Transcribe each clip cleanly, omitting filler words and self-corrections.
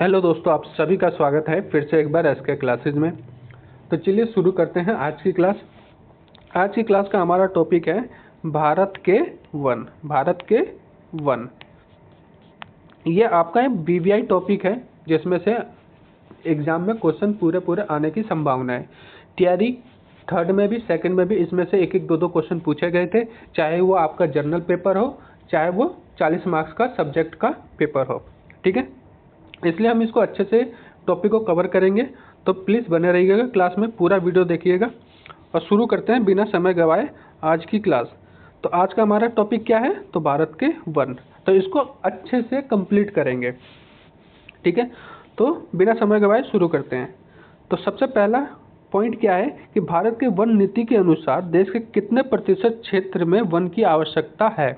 Hello दोस्तों, आप सभी का स्वागत है फिर से एक बार एसके क्लासेज में। तो चलिए शुरू करते हैं आज की क्लास। आज की क्लास का हमारा टॉपिक है भारत के वन। भारत के वन, ये आपका एक बीवीआई टॉपिक है जिसमें से एग्जाम में क्वेश्चन पूरे आने की संभावना है। तैयारी थर्ड में भी सेकंड में भी इसमें से एक एक दो क्वेश्चन पूछे गए थे, चाहे वो आपका जर्नल पेपर हो चाहे वो 40 मार्क्स का सब्जेक्ट का पेपर हो। ठीक है, इसलिए हम इसको अच्छे से टॉपिक को कवर करेंगे, तो प्लीज़ बने रहिएगा क्लास में, पूरा वीडियो देखिएगा। और शुरू करते हैं बिना समय गवाए आज की क्लास। तो आज का हमारा टॉपिक क्या है? तो भारत के वन। तो इसको अच्छे से कंप्लीट करेंगे। ठीक है, तो बिना समय गवाए शुरू करते हैं। तो सबसे पहला पॉइंट क्या है कि भारत के वन नीति के अनुसार देश के कितने प्रतिशत क्षेत्र में वन की आवश्यकता है?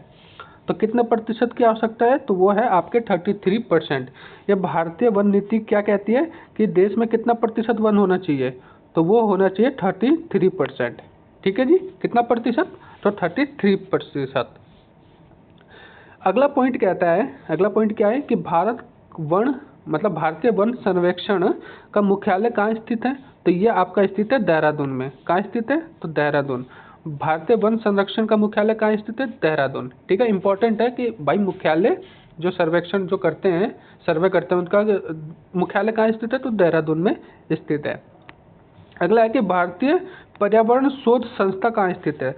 तो कितने प्रतिशत की आवश्यकता है? तो वो है आपके 33%। ये भारतीय वन नीति क्या कहती है कि देश में कितना प्रतिशत वन होना चाहिए? तो वो होना चाहिए 33%। ठीक है जी, कितना प्रतिशत? तो 33%। अगला पॉइंट कहता है, अगला पॉइंट क्या है कि भारत वन मतलब भारतीय वन सर्वेक्षण का मुख्यालय कहाँ स्थित है? तो ये आपका स्थित है देहरादून में। कहाँ स्थित है? तो देहरादून। भारतीय वन संरक्षण का मुख्यालय कहाँ स्थित है? देहरादून। ठीक है, इंपॉर्टेंट है कि भाई मुख्यालय जो सर्वेक्षण जो करते हैं, सर्वे करते हैं, उनका मुख्यालय कहाँ स्थित है? तो देहरादून में स्थित है। अगला है कि भारतीय पर्यावरण शोध संस्था कहाँ स्थित है?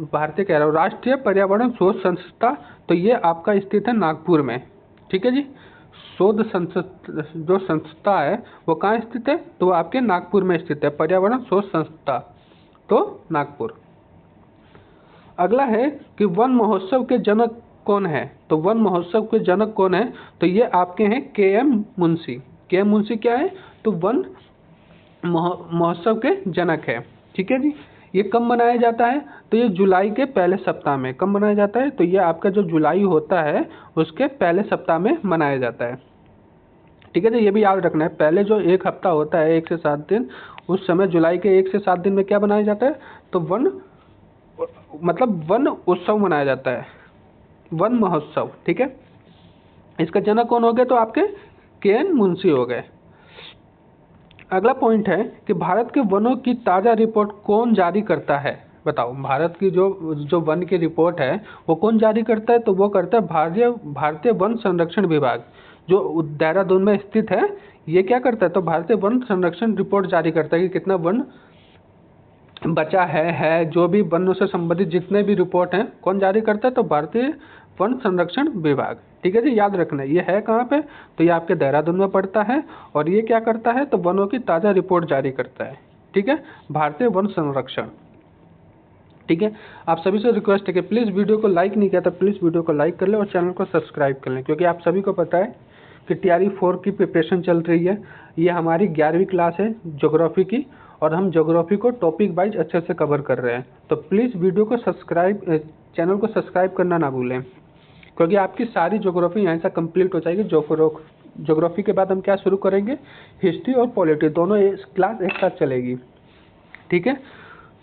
भारतीय कह रहा हूँ, राष्ट्रीय पर्यावरण शोध संस्था, तो ये आपका स्थित है नागपुर में। ठीक है जी, शोध जो संस्था है वो कहाँ स्थित है? तो वो आपके नागपुर में स्थित है, पर्यावरण शोध संस्था, तो नागपुर। अगला है कि वन महोत्सव के जनक कौन है? तो वन महोत्सव के जनक कौन है? तो ये आपके हैं के.एम. मुंशी। के.एम. मुंशी क्या है? तो वन महोत्सव के जनक है। ठीक है जी, ये कब मनाया जाता है? तो ये जुलाई के पहले सप्ताह में। कब मनाया जाता है? तो ये आपका जो जुलाई होता है उसके पहले सप्ताह में मनाया जाता है। ठीक है जी, ये भी याद रखना है, पहले जो एक हफ्ता होता है 1 से 7 दिन, उस समय जुलाई के 1 से 7 दिन में क्या मनाया जाता है? तो वन मतलब वन उत्सव मनाया जाता है, वन महोत्सव। ठीक है, इसका जनक कौन हो गए? तो आपके के.एन. मुंशी हो गए। अगला पॉइंट है कि भारत के वनों की ताज़ा रिपोर्ट कौन जारी करता है? बताओ, भारत की जो वन की रिपोर्ट है वो कौन जारी करता है? तो वो करता है भारतीय वन संरक्षण विभाग, जो देहरादून में स्थित है। ये क्या करता है? तो भारतीय वन संरक्षण रिपोर्ट जारी करता है कि कितना वन बचा है, जो भी वन से संबंधित जितने भी रिपोर्ट हैं कौन जारी करता है? तो भारतीय वन संरक्षण विभाग। ठीक है जी, याद रखना है ये है कहाँ पे? तो ये आपके देहरादून में पड़ता है। और ये क्या करता है? तो वनों की ताज़ा रिपोर्ट जारी करता है। ठीक है, भारतीय वन संरक्षण। ठीक है, आप सभी से रिक्वेस्ट है कि प्लीज़ वीडियो को लाइक नहीं किया तो प्लीज़ वीडियो को लाइक कर लें और चैनल को सब्सक्राइब कर लें, क्योंकि आप सभी को पता है कि टीआरई 4 की प्रिपरेशन चल रही है। ये हमारी 11वीं क्लास है ज्योग्राफी की, और हम ज्योग्राफी को टॉपिक वाइज अच्छे से कवर कर रहे हैं। तो प्लीज़ वीडियो को चैनल को सब्सक्राइब करना ना भूलें, क्योंकि आपकी सारी ज्योग्राफी यहाँ से कंप्लीट हो जाएगी। ज्योग्राफी के बाद हम क्या शुरू करेंगे? हिस्ट्री और पॉलिटी, दोनों क्लास एक साथ चलेगी। ठीक है,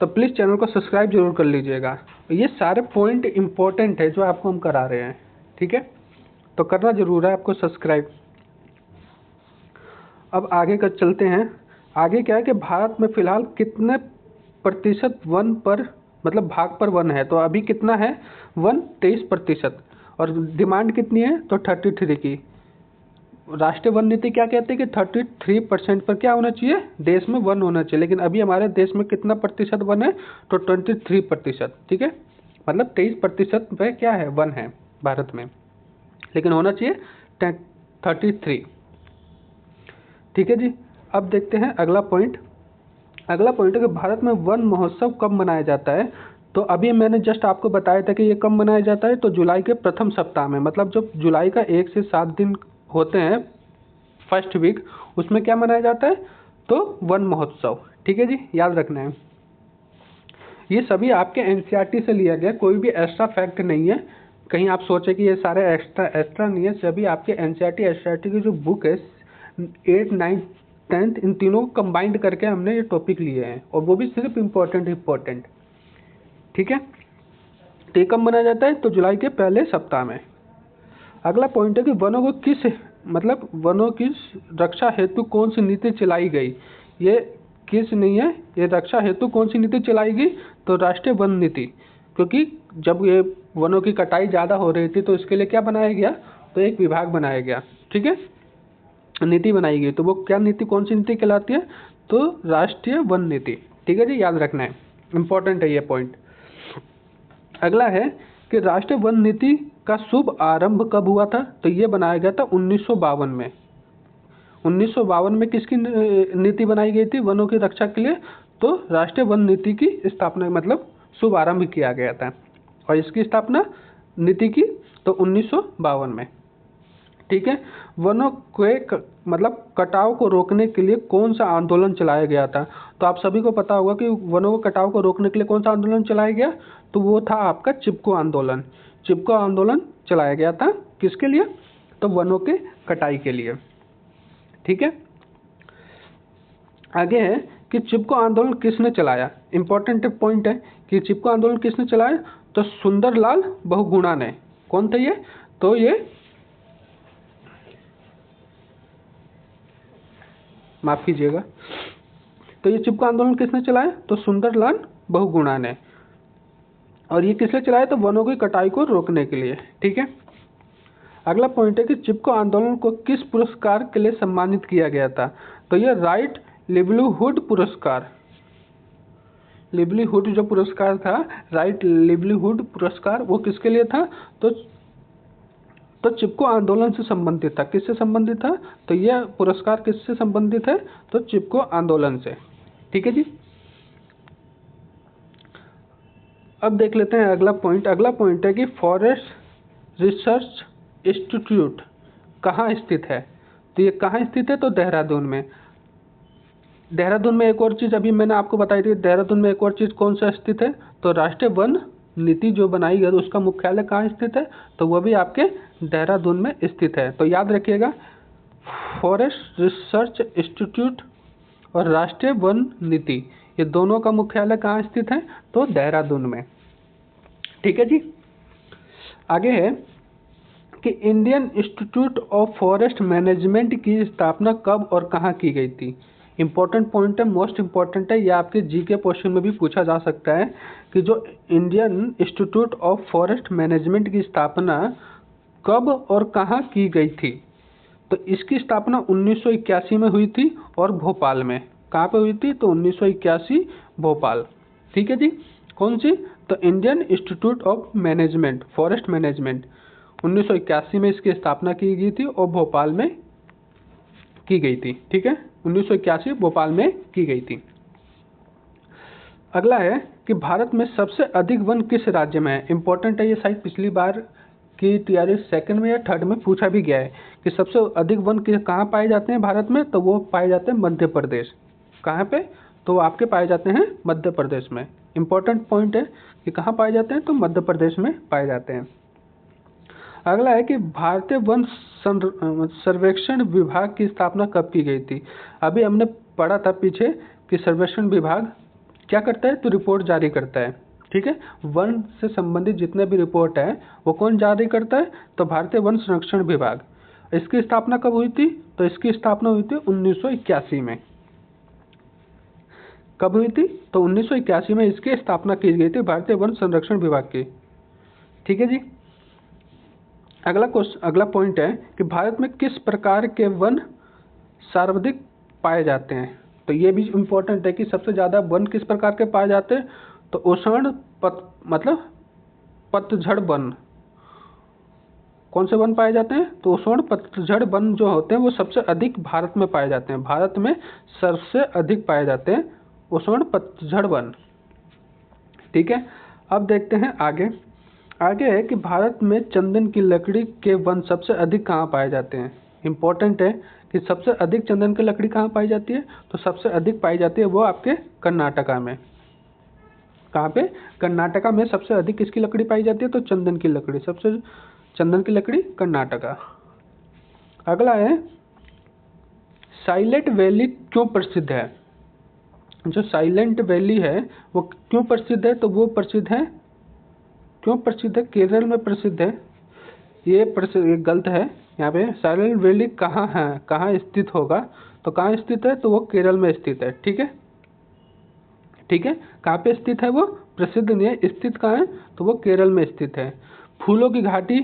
तो प्लीज़ चैनल को सब्सक्राइब जरूर कर लीजिएगा। ये सारे पॉइंट इंपॉर्टेंट है जो आपको हम करा रहे हैं। ठीक है, तो करना जरूर है आपको सब्सक्राइब। अब आगे का चलते हैं। आगे क्या है कि भारत में फिलहाल कितने प्रतिशत वन पर मतलब भाग पर वन है? तो अभी कितना है वन? 23%। और डिमांड कितनी है? तो 33 की। राष्ट्रीय वन नीति क्या कहती है कि 33% पर क्या होना चाहिए? देश में वन होना चाहिए। लेकिन अभी हमारे देश में कितना प्रतिशत वन है? तो 23%। ठीक है, मतलब 23% पे क्या है? वन है भारत में, लेकिन होना चाहिए 33। ठीक है जी, अब देखते हैं अगला पॉइंट। अगला पॉइंट है कि भारत में वन महोत्सव कब मनाया जाता है? तो अभी मैंने जस्ट आपको बताया था कि ये कब मनाया जाता है? तो जुलाई के प्रथम सप्ताह में, मतलब जो जुलाई का 1 से 7 दिन होते हैं, फर्स्ट वीक, उसमें क्या मनाया जाता है? तो वन महोत्सव। ठीक है जी, याद रखना है। ये सभी आपके एनसीईआरटी से लिया गया, कोई भी एक्स्ट्रा फैक्ट नहीं है। कहीं आप सोचे कि ये सारे एक्स्ट्रा नहीं है, सभी आपके एनसीईआरटी एससीईआरटी की जो बुक है 8, 9, 10 इन तीनों को कंबाइंड करके हमने ये टॉपिक लिए हैं, और वो भी सिर्फ इम्पोर्टेंट। ठीक है, तो ये कब मनाया जाता है? तो जुलाई के पहले सप्ताह में। अगला पॉइंट है कि वनों को किस मतलब वनों की रक्षा हेतु कौन सी नीति चलाई गई? ये किस नहीं है, ये रक्षा हेतु कौन सी नीति चलाई गई? तो राष्ट्रीय वन नीति। क्योंकि जब ये वनों की कटाई ज़्यादा हो रही थी तो इसके लिए क्या बनाया गया? तो एक विभाग बनाया गया, ठीक है, नीति बनाई गई। तो वो क्या नीति, कौन सी नीति कहलाती है? तो राष्ट्रीय वन नीति, ठीक है जी, याद रखना है, इंपॉर्टेंट है ये पॉइंट। अगला है कि राष्ट्रीय वन नीति का शुभ आरंभ कब हुआ था? तो ये बनाया गया था 1952 में। 1952 में किसकी नीति बनाई गई थी वनों की रक्षा के लिए? तो राष्ट्रीय वन नीति की स्थापना, मतलब शुभ आरंभ किया गया था। और इसकी स्थापना नीति की तो 1952 में, ठीक है। वनों के मतलब कटाव को रोकने के लिए कौन सा आंदोलन चलाया गया था? तो आप सभी को पता होगा कि वनों के कटाव को रोकने के लिए कौन सा आंदोलन चलाया गया? तो वो था आपका चिपको आंदोलन। चिपको आंदोलन चलाया गया था किसके लिए? तो वनों के कटाई के लिए, ठीक है। आगे है कि चिपको आंदोलन किसने चलाया? इंपॉर्टेंट पॉइंट है कि चिपको आंदोलन किसने चलाया? तो सुंदरलाल बहुगुणा ने। कौन थे ये? तो ये, माफ कीजिएगा, तो ये चिपको आंदोलन किसने चलाया? तो सुंदरलाल बहुगुणा ने। और ये किसने चलाया? तो वनों की कटाई को रोकने के लिए, ठीक है। अगला पॉइंट है कि चिपको आंदोलन को किस पुरस्कार के लिए सम्मानित किया गया था? तो ये राइट लिवलीहुड पुरस्कार। लिवलीहुड जो पुरस्कार था, राइट लिवलीहुड पुरस्कार, वो किसके लिए था? तो चिपको आंदोलन से संबंधित था। किससे संबंधित था? तो यह पुरस्कार किससे संबंधित है? तो चिपको आंदोलन से, ठीक है जी। अब देख लेते हैं अगला पॉइंट। अगला पॉइंट है कि फॉरेस्ट रिसर्च इंस्टीट्यूट कहाँ स्थित है? तो ये कहाँ स्थित है? तो देहरादून में। देहरादून में एक और चीज़ अभी मैंने आपको बताई थी, देहरादून में एक और चीज़ कौन सा स्थित है? तो राष्ट्रीय वन नीति जो बनाई गई उसका मुख्यालय कहाँ स्थित है? तो वह भी आपके देहरादून में स्थित है। तो याद रखिएगा, फॉरेस्ट रिसर्च इंस्टीट्यूट और राष्ट्रीय वन नीति, ये दोनों का मुख्यालय कहाँ स्थित है? तो देहरादून में, ठीक है जी। आगे है कि Indian institute of forest management की स्थापना कब और कहाँ की गई थी? इंपॉर्टेंट पॉइंट है, मोस्ट इंपॉर्टेंट है, यह आपके जीके क्वेश्चन में भी पूछा जा सकता है कि जो Indian institute of forest management की स्थापना कब और कहाँ की गई थी? तो इसकी स्थापना 1981 में हुई थी और भोपाल में। कहाँ पे हुई थी? तो 1981 भोपाल, ठीक है जी। कौन सी? तो Indian institute of management, forest management, 1981 में इसकी स्थापना की गई थी और भोपाल में की गई थी, ठीक है। 1981 भोपाल में की गई थी। अगला है कि भारत में सबसे अधिक वन किस राज्य में है? इंपॉर्टेंट है ये, शायद पिछली बार की तैयारी सेकंड में या थर्ड में पूछा भी गया है कि सबसे अधिक वन कहाँ पाए जाते हैं भारत में? तो वो पाए जाते हैं मध्य प्रदेश। कहाँ पे? तो आपके पाए जाते हैं मध्य प्रदेश में। इंपॉर्टेंट पॉइंट है कि कहाँ पाए जाते हैं? तो मध्य प्रदेश में पाए जाते हैं। अगला है कि भारतीय वन सर्वेक्षण विभाग की स्थापना कब की गई थी? अभी हमने पढ़ा था पीछे कि सर्वेक्षण विभाग क्या करता है? तो रिपोर्ट जारी करता है, ठीक है। वन से संबंधित जितने भी रिपोर्ट है वो कौन जारी करता है? तो भारतीय वन संरक्षण विभाग। इसकी स्थापना कब हुई थी? तो इसकी स्थापना हुई थी 1981 में। कब हुई थी? तो 1981 में इसकी स्थापना की गई थी भारतीय वन संरक्षण विभाग की, ठीक है जी। अगला पॉइंट है कि भारत में किस प्रकार के वन सर्वाधिक पाए जाते हैं? तो ये भी इम्पोर्टेंट है कि सबसे ज़्यादा वन किस प्रकार के पाए जाते हैं? तो उष्ण मतलब पतझड़ वन। कौन से वन पाए जाते हैं? तो उष्ण पतझड़ वन जो होते हैं वो सबसे अधिक भारत में पाए जाते हैं। भारत में सबसे अधिक पाए जाते हैं उष्ण पतझड़ वन, ठीक है। अब देखते हैं आगे है कि भारत में चंदन की लकड़ी के वन सबसे अधिक कहाँ पाए जाते हैं? इंपॉर्टेंट है कि सबसे अधिक चंदन की लकड़ी कहाँ पाई जाती है? तो सबसे अधिक पाई जाती है वो आपके कर्नाटका में। कहाँ पे? कर्नाटका में सबसे अधिक किसकी लकड़ी पाई जाती है? तो चंदन की लकड़ी, सबसे चंदन की लकड़ी कर्नाटका। अगला है साइलेंट वैली क्यों प्रसिद्ध है? जो साइलेंट वैली है वो क्यों प्रसिद्ध है? तो वो प्रसिद्ध है, क्यों प्रसिद्ध है? केरल में प्रसिद्ध है। ये गलत है, यहाँ पे साइलेंट वैली कहाँ है, कहाँ स्थित होगा, तो कहाँ स्थित है, तो वो केरल में स्थित है। ठीक है, ठीक है, कहाँ पे स्थित है वो प्रसिद्ध नहीं है, स्थित कहाँ है, तो वो केरल में स्थित है। फूलों की घाटी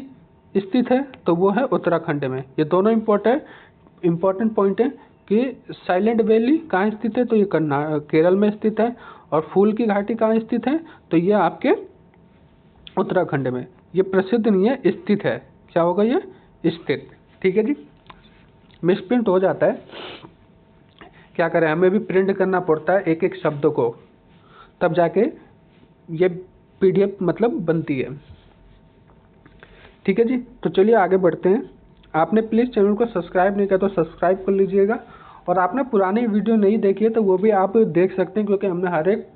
स्थित है, तो वो है उत्तराखंड में। ये दोनों इम्पोर्टेंट पॉइंट है कि साइलेंट वैली कहाँ स्थित है, तो ये केरल में स्थित है, और फूल की घाटी कहाँ स्थित है, तो ये आपके उत्तराखंड में। ये प्रसिद्ध नहीं है, स्थित है। क्या होगा ये, स्थित। ठीक है जी, मिसप्रिंट हो जाता है, क्या करें, हमें भी प्रिंट करना पड़ता है एक एक शब्द को, तब जाके ये पीडीएफ मतलब बनती है। ठीक है जी, तो चलिए आगे बढ़ते हैं। आपने प्लीज़ चैनल को सब्सक्राइब नहीं किया तो सब्सक्राइब कर लीजिएगा, और आपने पुरानी वीडियो नहीं देखी है तो वो भी आप देख सकते हैं, क्योंकि हमने हर एक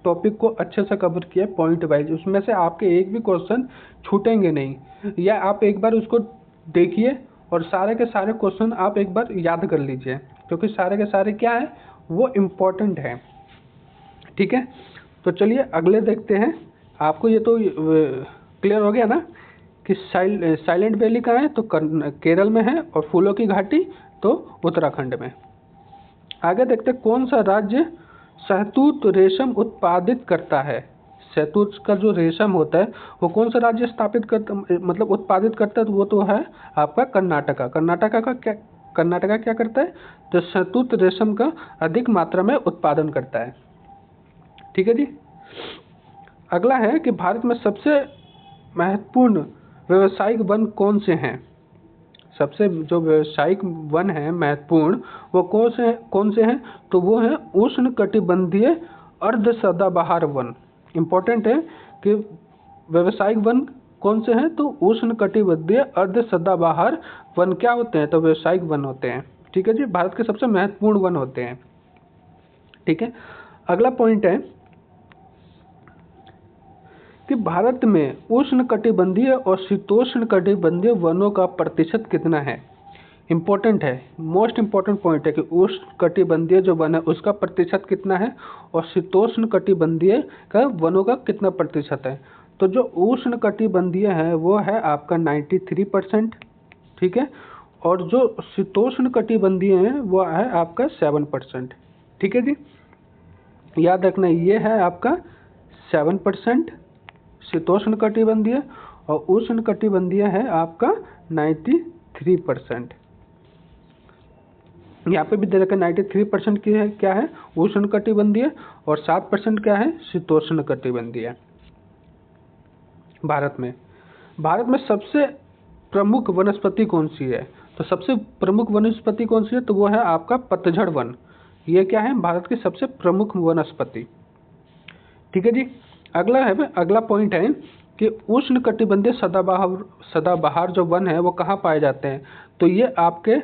टॉपिक को अच्छे से कवर किया है पॉइंट वाइज। उसमें से आपके एक भी क्वेश्चन छूटेंगे नहीं, या आप एक बार उसको देखिए और सारे के सारे क्वेश्चन आप एक बार याद कर लीजिए, क्योंकि सारे के सारे क्या है, वो इम्पोर्टेंट है। ठीक है, तो चलिए अगले देखते हैं। आपको ये तो क्लियर हो गया ना कि साइलेंट वैली कहाँ है, तो केरल में है, और फूलों की घाटी तो उत्तराखंड में। आगे देखते हैं, कौन सा राज्य शहतूत रेशम उत्पादित करता है। शहतूत का जो रेशम होता है वो कौन सा राज्य स्थापित करता, मतलब उत्पादित करता है, तो वो तो है आपका कर्नाटका। कर्नाटका क्या करता है, तो शहतूत रेशम का अधिक मात्रा में उत्पादन करता है। ठीक है जी, अगला है कि भारत में सबसे महत्वपूर्ण व्यावसायिक वन कौन से हैं। सबसे जो व्यावसायिक वन है महत्वपूर्ण, वो कौन से हैं, तो वो हैं उष्णकटिबंधीय अर्ध सदाबहार वन। इम्पोर्टेंट है कि व्यावसायिक वन कौन से हैं, तो उष्णकटिबंधीय अर्ध सदाबहार वन क्या होते हैं, तो व्यावसायिक वन होते हैं। ठीक है जी, भारत के सबसे महत्वपूर्ण वन होते हैं। ठीक है, अगला पॉइंट है कि भारत में उष्णकटिबंधीय और शीतोष्णकटिबंधीय वनों का प्रतिशत कितना है। इम्पोर्टेंट है, मोस्ट इम्पोर्टेंट पॉइंट है कि उष्णकटिबंधीय जो वन है उसका प्रतिशत कितना है, और शीतोष्णकटिबंधीय का वनों का कितना प्रतिशत है। तो जो उष्णकटिबंधीय है वो है आपका 93%। ठीक है, और जो शीतोष्णकटिबंधीय है वो है आपका 7%। ठीक है जी, याद रखना ये है आपका 7% शीतोष्णकटिबंधीय, और उष्णकटिबंधीय है आपका 93%। यहाँ पे भी दे रखा है 93% की है, क्या है, उष्णकटिबंधीय, और 7% क्या है, शीतोष्णकटिबंधीय। भारत में सबसे प्रमुख वनस्पति कौन सी है, तो सबसे प्रमुख वनस्पति कौन सी है, तो वो है आपका पतझड़ वन। ये क्या है, भारत की सबसे प्रमुख वनस्पति। ठीक है जी, अगला पॉइंट है कि उष्णकटिबंधीय सदाबहार जो वन है वो कहाँ पाए जाते हैं, तो ये आपके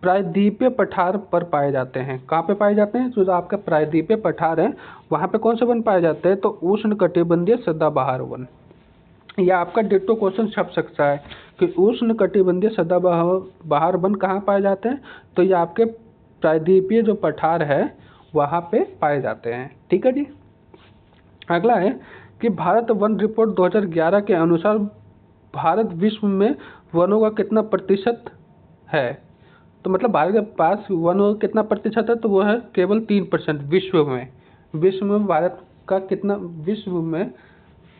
प्रायद्वीपीय पठार पर पाए जाते हैं। कहाँ पे पाए जाते हैं, जो आपका प्रायद्वीपीय पठार है वहाँ पे कौन से वन पाए जाते हैं, तो उष्णकटिबंधीय सदाबहार वन। या आपका डिट्टो क्वेश्चन छप सकता है कि उष्णकटिबंधीय सदाबहार वन कहाँ पाए जाते हैं, तो ये आपके प्रायद्वीपीय जो पठार है वहाँ पे पाए जाते हैं। ठीक है जी, अगला है कि भारत वन रिपोर्ट 2011 के अनुसार भारत विश्व में वनों का कितना प्रतिशत है, तो मतलब भारत के पास वनों का कितना प्रतिशत है, तो वो है केवल 3% विश्व में भारत का कितना, विश्व में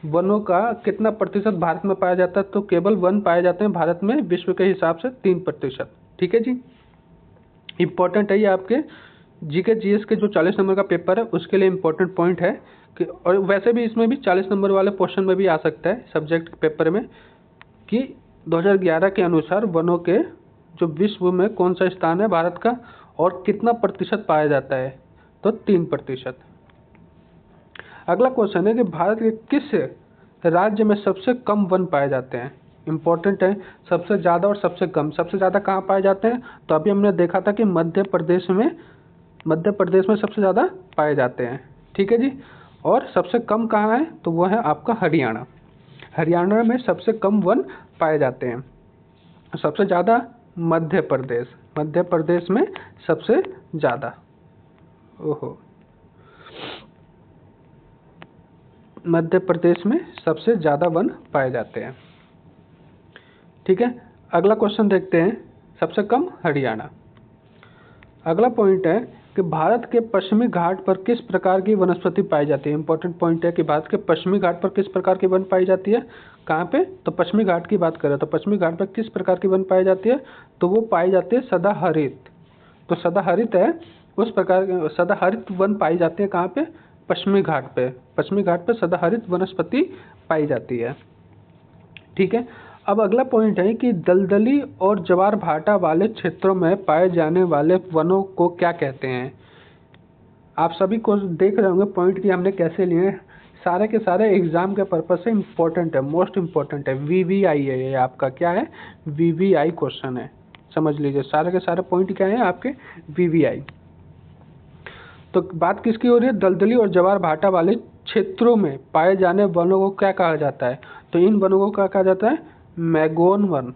वनों का कितना प्रतिशत भारत में पाया जाता है, तो केवल वन पाए जाते हैं भारत में विश्व के हिसाब से 3%। ठीक है जी, इम्पोर्टेंट है ये आपके जीके जीएस के जो 40 नंबर का पेपर है उसके लिए इम्पोर्टेंट पॉइंट है कि, और वैसे भी इसमें भी 40 नंबर वाले क्वेश्चन में भी आ सकता है सब्जेक्ट पेपर में, कि 2011 के अनुसार वनों के जो विश्व में कौन सा स्थान है भारत का, और कितना प्रतिशत पाया जाता है, तो 3%। अगला क्वेश्चन है कि भारत के किस राज्य में सबसे कम वन पाए जाते हैं। इम्पोर्टेंट है, सबसे ज़्यादा और सबसे कम। सबसे ज़्यादा कहाँ पाए जाते हैं, तो अभी हमने देखा था कि मध्य प्रदेश में सबसे ज़्यादा पाए जाते हैं। ठीक है जी, और सबसे कम कहाँ है, तो वो है आपका हरियाणा में सबसे कम वन पाए जाते हैं। सबसे ज़्यादा मध्य प्रदेश में सबसे ज़्यादा, मध्य प्रदेश में सबसे ज़्यादा वन पाए जाते हैं। ठीक है, अगला क्वेश्चन देखते हैं, सबसे कम हरियाणा। अगला पॉइंट है कि भारत के पश्चिमी घाट पर किस प्रकार की वनस्पति पाई जाती है। इंपॉर्टेंट पॉइंट है कि भारत के पश्चिमी घाट पर किस प्रकार की वन पाई जाती है। कहाँ पे, तो पश्चिमी घाट की बात करें तो पश्चिमी घाट पर किस प्रकार की वन पाई जाती है, तो वो पाई जाती है सदाहरित। तो सदाहरित है, उस प्रकार सदाहरित वन पाई जाती है कहाँ पे, पश्चिमी घाट पे। पश्चिमी घाट पे सदाहरित वनस्पति पाई जाती है। ठीक है। अब अगला पॉइंट है कि दलदली और ज्वार भाटा वाले क्षेत्रों में पाए जाने वाले वनों को क्या कहते हैं। आप सभी को देख रहे होंगे पॉइंट की हमने कैसे लिए हैं, सारे के सारे एग्जाम के पर्पज से इम्पोर्टेंट है, मोस्ट इम्पोर्टेंट है। वीवीआई है ये आपका, क्या है, वीवीआई क्वेश्चन है, समझ लीजिए। सारे के सारे पॉइंट क्या है आपके, वीवीआई। तो बात किसकी हो रही है, दलदली और ज्वार भाटा वाले क्षेत्रों में पाए जाने वनों को क्या कहा जाता है। तो इन वनों को क्या कहा जाता है, मैगोन वन।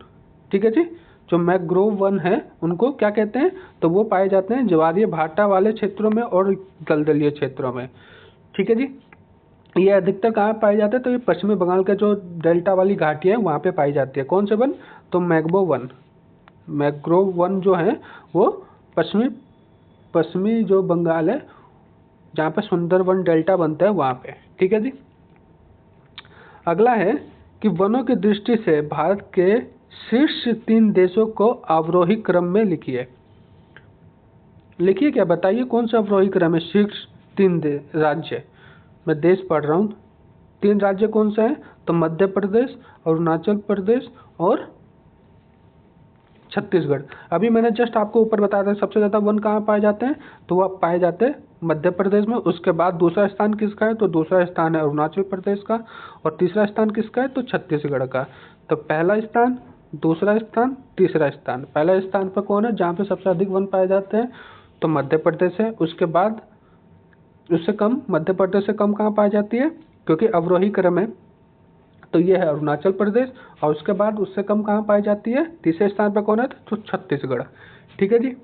ठीक है जी। जो मैग्रोव वन है उनको क्या कहते हैं, तो वो पाए जाते हैं ज्वारीय भाटा वाले क्षेत्रों में और दलदलीय क्षेत्रों में। ठीक है जी। ये अधिकतर कहाँ पाए जाते हैं, तो ये पश्चिमी बंगाल के जो डेल्टा वाली घाटी है वहाँ पे पाई जाती है। कौन से वन, तो मैग्रो वन। मैग्रोव वन जो है वो पश्चिमी जो बंगाल है जहाँ पे सुंदरवन डेल्टा बनता है वहाँ पे। ठीक है जी। अगला है कि वनों की दृष्टि से भारत के शीर्ष 3 देशों को अवरोही क्रम में लिखिए। लिखिए क्या, बताइए कौन सा अवरोही क्रम है। शीर्ष 3 राज्य, मैं देश पढ़ रहा हूँ। 3 राज्य कौन से हैं, तो मध्य प्रदेश, अरुणाचल प्रदेश और छत्तीसगढ़। अभी मैंने जस्ट आपको ऊपर बताया था सबसे ज़्यादा वन कहाँ पाए जाते हैं, तो वो पाए जाते हैं मध्य प्रदेश में। उसके बाद दूसरा स्थान किसका है, तो दूसरा स्थान है अरुणाचल प्रदेश का, और तीसरा स्थान किसका है, तो छत्तीसगढ़ का। तो पहला स्थान, दूसरा स्थान, तीसरा स्थान। पहला स्थान पर कौन है जहाँ पे सबसे अधिक वन पाए जाते हैं, तो मध्य प्रदेश है। उसके बाद उससे कम, मध्य प्रदेश से कम कहाँ पाई जाती है, क्योंकि अवरोही क्रम है, तो ये है अरुणाचल प्रदेश। और उसके बाद उससे कम कहाँ पाई जाती है, तीसरे स्थान पर कौन है, तो छत्तीसगढ़। ठीक है जी।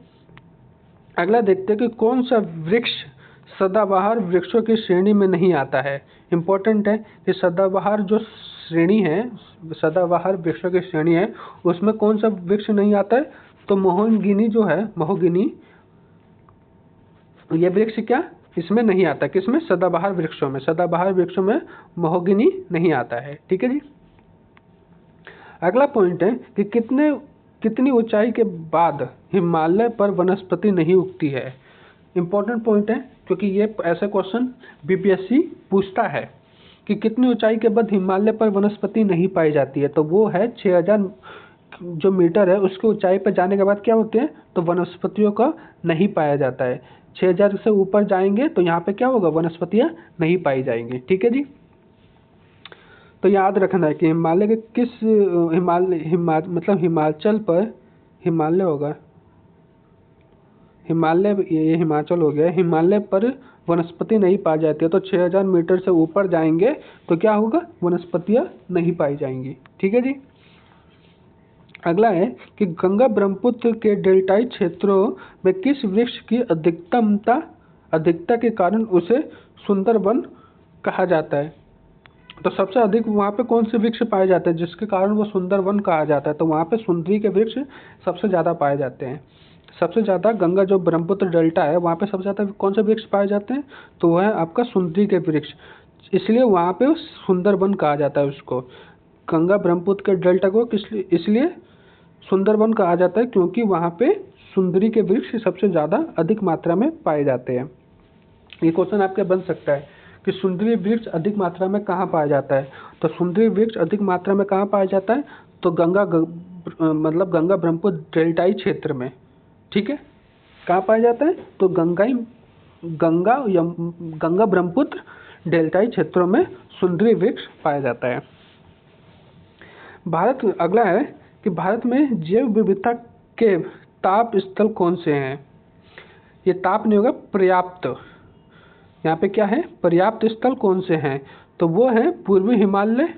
अगला देखते हैं कि कौन सा वृक्ष सदाबहार वृक्षों की श्रेणी में नहीं आता है। इंपॉर्टेंट है कि सदाबहार जो श्रेणी है, सदाबहार वृक्षों की श्रेणी है, उसमें कौन सा वृक्ष नहीं आता है, तो महोगनी जो है, महोगनी, ये वृक्ष क्या इसमें नहीं आता। किसमें, सदाबहार वृक्षों में। सदाबहार वृक्षों में महोगनी नहीं आता है। ठीक है जी। अगला पॉइंट है कि कितनी ऊंचाई के बाद हिमालय पर वनस्पति नहीं उगती है। इंपॉर्टेंट पॉइंट है क्योंकि ये ऐसा क्वेश्चन बीपीएससी पूछता है कि कितनी ऊंचाई के बाद हिमालय पर वनस्पति नहीं पाई जाती है। तो वो है 6000 जो मीटर है उसके ऊंचाई पर जाने के बाद क्या होते हैं, तो वनस्पतियों का नहीं पाया जाता है। 6000 से ऊपर जाएंगे तो यहाँ पे क्या होगा, वनस्पतियाँ नहीं पाई जाएंगी। ठीक है जी। तो याद रखना है कि हिमालय के किस मतलब हिमाचल पर, हिमालय होगा, हिमालय, ये हिमाचल हो गया, हिमालय पर वनस्पति नहीं पाई जाती है। तो 6000 मीटर से ऊपर जाएंगे तो क्या होगा, वनस्पतियाँ नहीं पाई जाएंगी। ठीक है जी। अगला है कि गंगा ब्रह्मपुत्र के डेल्टाई क्षेत्रों में किस वृक्ष की अधिकता के कारण उसे सुंदरवन कहा जाता है। तो सबसे अधिक वहाँ पे कौन से वृक्ष पाए जाते हैं जिसके कारण वो सुंदरवन कहा जाता है, तो वहाँ पे सुंदरी के वृक्ष सबसे ज़्यादा पाए जाते हैं। सबसे ज़्यादा गंगा जो ब्रह्मपुत्र डेल्टा है वहाँ पे सबसे ज़्यादा कौन से वृक्ष पाए जाते हैं, तो वह है आपका सुंदरी के वृक्ष। इसलिए वहाँ पे सुंदरवन कहा जाता है उसको। गंगा ब्रह्मपुत्र के डेल्टा को इसलिए सुंदरवन कहा जाता है क्योंकि वहाँ पे सुंदरी के वृक्ष सबसे ज़्यादा अधिक मात्रा में पाए जाते हैं। ये क्वेश्चन आपके बन सकता है कि सुंदरी वृक्ष अधिक मात्रा में कहाँ पाया जाता है। तो सुंदरी वृक्ष अधिक मात्रा में कहाँ पाया जाता है, तो मतलब गंगा ब्रह्मपुत्र डेल्टाई क्षेत्र में। ठीक है, कहाँ पाया जाता है, तो गंगा ब्रह्मपुत्र डेल्टाई क्षेत्रों में सुंदरी वृक्ष पाया जाता है। अगला है कि भारत में जैव विविधता के ताप स्थल कौन से हैं। ये ताप नहीं होगा, पर्याप्त, यहाँ पे क्या है, पर्याप्त स्थल कौन से हैं, तो वो है पूर्वी हिमालय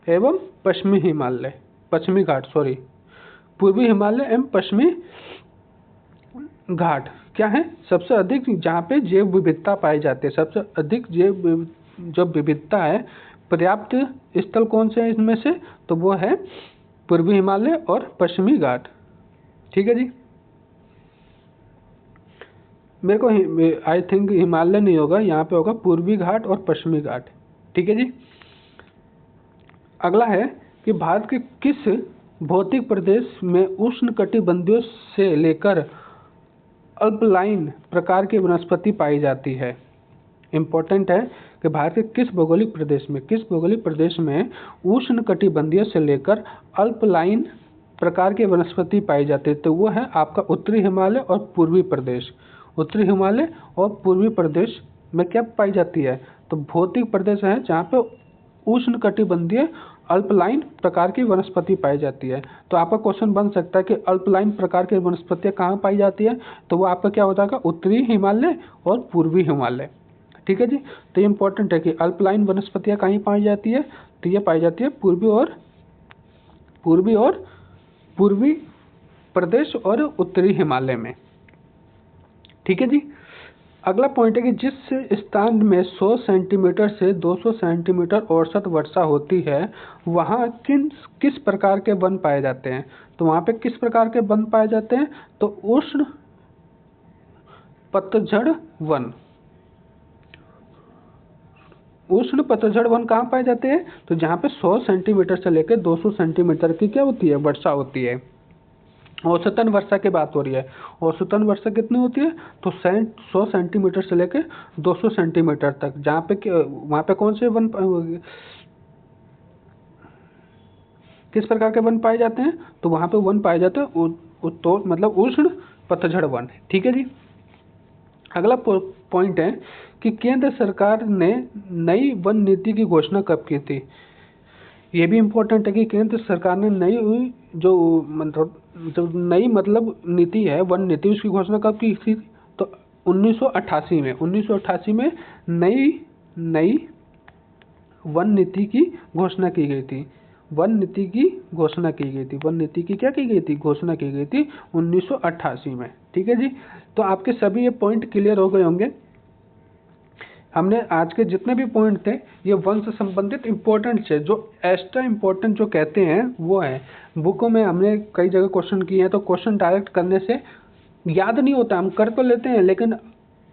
एवं पश्चिमी घाट, पूर्वी हिमालय एवं पश्चिमी घाट क्या है सबसे अधिक जहाँ पे जैव विविधता पाई जाती है। सबसे अधिक जो विविधता है, पर्याप्त स्थल कौन से हैं इनमें से, तो वो है पूर्वी हिमालय और पश्चिमी घाट। ठीक है जी, मेरे को आई थिंक हिमालय नहीं होगा, यहाँ पे होगा पूर्वी घाट और पश्चिमी घाट। ठीक है जी। अगला है कि भारत के किस भौतिक प्रदेश में उष्णकटिबंधीय से लेकर अल्पलाइन प्रकार की वनस्पति पाई जाती है। इम्पोर्टेंट है कि भारत के किस भौगोलिक प्रदेश में उष्णकटिबंधीय से लेकर अल्पलाइन प्रकार की वनस्पति पाई जाती है। तो वो है आपका उत्तरी हिमालय और पूर्वी प्रदेश। उत्तरी हिमालय और पूर्वी प्रदेश में क्या पाई जाती है? तो भौतिक प्रदेश है जहाँ पे उष्णकटिबंधीय अल्पलाइन प्रकार की वनस्पति पाई जाती है। तो आपका क्वेश्चन बन सकता है कि अल्पलाइन प्रकार की वनस्पतियाँ कहाँ पाई जाती है? तो वो आपका क्या हो जाएगा? उत्तरी हिमालय और पूर्वी हिमालय। ठीक है जी। तो ये इंपॉर्टेंट है कि अल्पलाइन वनस्पतियाँ कहीं पाई जाती है? तो ये पाई जाती है पूर्वी और पूर्वी प्रदेश और उत्तरी हिमालय में। ठीक है जी। अगला पॉइंट है कि जिस स्थान में 100 सेंटीमीटर से 200 सेंटीमीटर औसत वर्षा होती है वहाँ किस प्रकार के वन पाए जाते हैं? तो वहाँ पे किस प्रकार के वन पाए जाते हैं? तो उष्ण पतझड़ वन। उष्ण पतझड़ वन कहाँ पाए जाते हैं? तो जहाँ पे 100 सेंटीमीटर से लेकर 200 सेंटीमीटर की क्या होती है? वर्षा होती है। औसतन वर्षा की बात हो रही है। औसतन वर्षा कितनी होती है? तो 100 सेंटीमीटर से लेकर 200 सेंटीमीटर तक। जहाँ पे वहाँ पे कौन से वन, किस प्रकार के वन पाए जाते हैं? तो वहाँ पे वन पाए जाते हैं तो मतलब उष्ण पतझड़ वन। ठीक है जी। अगला पॉइंट है कि केंद्र सरकार ने नई वन नीति की घोषणा कब की थी? ये भी इम्पोर्टेंट है कि केंद्र सरकार ने नई नई नीति है, वन नीति, उसकी घोषणा कब की थी? तो 1988 में। 1988 में नई वन नीति की घोषणा की गई थी। वन नीति की घोषणा की गई थी। वन नीति की क्या की गई थी? घोषणा की गई थी 1988 में। ठीक है जी। तो आपके सभी ये पॉइंट क्लियर हो गए होंगे। हमने आज के जितने भी पॉइंट थे ये वन से संबंधित इम्पोर्टेंट है। जो एक्स्ट्रा इम्पोर्टेंट जो कहते हैं वो है, बुकों में हमने कई जगह क्वेश्चन किए हैं तो क्वेश्चन डायरेक्ट करने से याद नहीं होता। हम कर तो लेते हैं लेकिन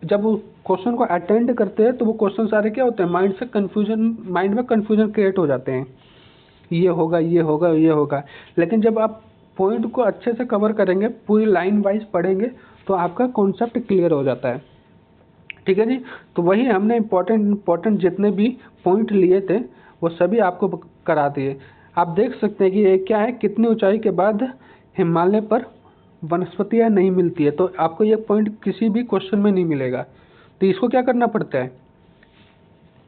जब क्वेश्चन को अटेंड करते हैं तो वो क्वेश्चन सारे क्या होते हैं? माइंड में कन्फ्यूजन क्रिएट हो जाते हैं। ये होगा, ये होगा, ये होगा। लेकिन जब आप पॉइंट को अच्छे से कवर करेंगे, पूरी लाइन वाइज पढ़ेंगे तो आपका कॉन्सेप्ट क्लियर हो जाता है। ठीक है जी। तो वही हमने इम्पोर्टेंट जितने भी पॉइंट लिए थे वो सभी आपको करा दिए। आप देख सकते हैं कि ये क्या है, कितनी ऊंचाई के बाद हिमालय पर वनस्पतियाँ नहीं मिलती है। तो आपको ये पॉइंट किसी भी क्वेश्चन में नहीं मिलेगा। तो इसको क्या करना पड़ता है?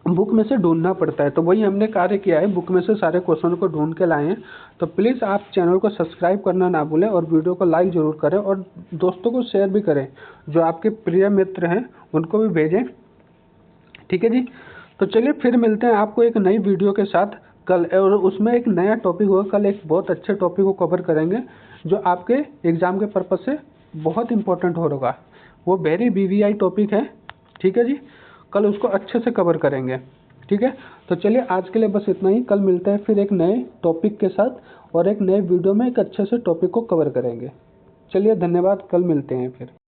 बुक में से ढूंढना पड़ता है। तो वही हमने कार्य किया है, बुक में से सारे क्वेश्चन को ढूंढ के लाए हैं। तो प्लीज़ आप चैनल को सब्सक्राइब करना ना भूलें और वीडियो को लाइक ज़रूर करें और दोस्तों को शेयर भी करें। जो आपके प्रिय मित्र हैं उनको भी भेजें। ठीक है जी। तो चलिए फिर मिलते हैं आपको एक नई वीडियो के साथ कल, और उसमें एक नया टॉपिक होगा। कल एक बहुत अच्छे टॉपिक को कवर करेंगे जो आपके एग्ज़ाम के पर्पज़ से बहुत इंपॉर्टेंट होगा। वो वेरी BVI टॉपिक है। ठीक है जी। कल उसको अच्छे से कवर करेंगे। ठीक है। तो चलिए आज के लिए बस इतना ही। कल मिलते हैं फिर एक नए टॉपिक के साथ और एक नए वीडियो में एक अच्छे से टॉपिक को कवर करेंगे। चलिए धन्यवाद, कल मिलते हैं फिर।